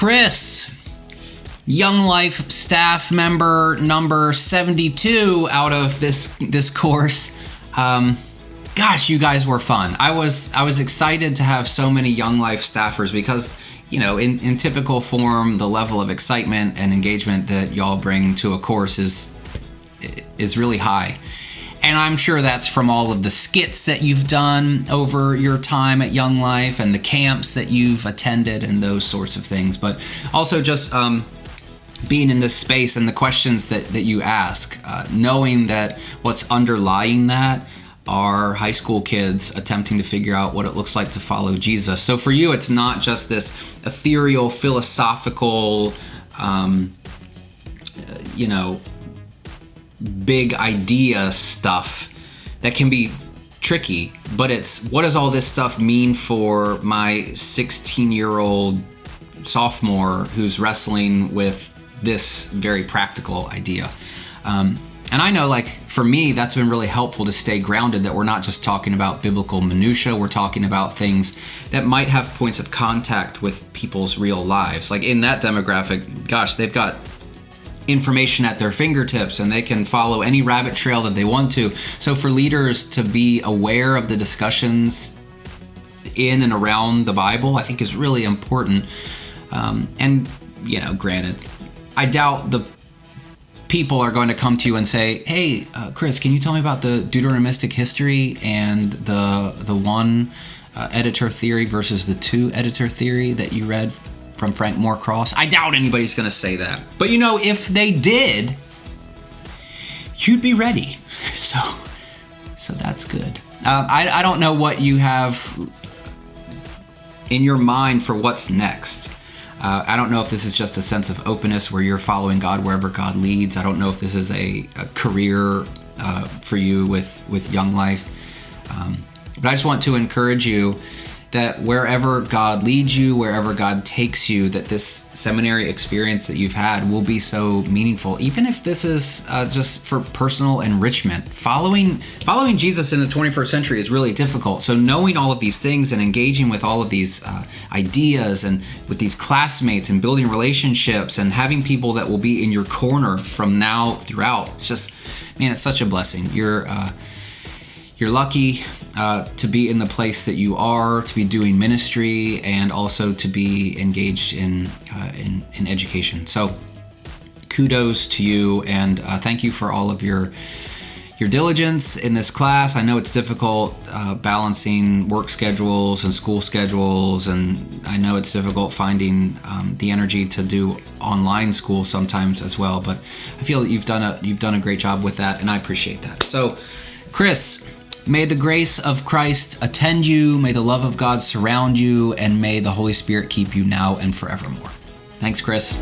Chris, Young Life staff member number 72 out of this course. Gosh, you guys were fun. I was excited to have so many Young Life staffers because, you know, in typical form, the level of excitement and engagement that y'all bring to a course is really high. And I'm sure that's from all of the skits that you've done over your time at Young Life and the camps that you've attended and those sorts of things. But also just being in this space and the questions that you ask, knowing that what's underlying that are high school kids attempting to figure out what it looks like to follow Jesus. So for you, it's not just this ethereal, philosophical, big idea stuff that can be tricky, but it's what does all this stuff mean for my 16-year-old sophomore who's wrestling with this very practical idea. And I know, like, for me, that's been really helpful to stay grounded, that we're not just talking about biblical minutia, we're talking about things that might have points of contact with people's real lives. Like in that demographic, gosh, they've got information at their fingertips and they can follow any rabbit trail that they want to. So for leaders to be aware of the discussions in and around the Bible, I think is really important. And, you know, granted, I doubt the people are going to come to you and say, hey, Chris, can you tell me about the Deuteronomistic history and the one editor theory versus the two editor theory that you read from Frank Moore Cross? I doubt anybody's going to say that. But, you know, if they did, you'd be ready. So that's good. I don't know what you have in your mind for what's next. I don't know if this is just a sense of openness where you're following God wherever God leads. I don't know if this is a career for you with Young Life. But I just want to encourage you that wherever God leads you, wherever God takes you, that this seminary experience that you've had will be so meaningful, even if this is just for personal enrichment. Following Jesus in the 21st century is really difficult. So knowing all of these things and engaging with all of these ideas and with these classmates and building relationships and having people that will be in your corner from now throughout, it's just, man, it's such a blessing. You're lucky to be in the place that you are, to be doing ministry, and also to be engaged in education. So kudos to you, and thank you for all of your diligence in this class. I know it's difficult balancing work schedules and school schedules, and I know it's difficult finding the energy to do online school sometimes as well. But I feel that you've done a great job with that, and I appreciate that. So, Chris, may the grace of Christ attend you, may the love of God surround you, and may the Holy Spirit keep you now and forevermore. Thanks, Chris.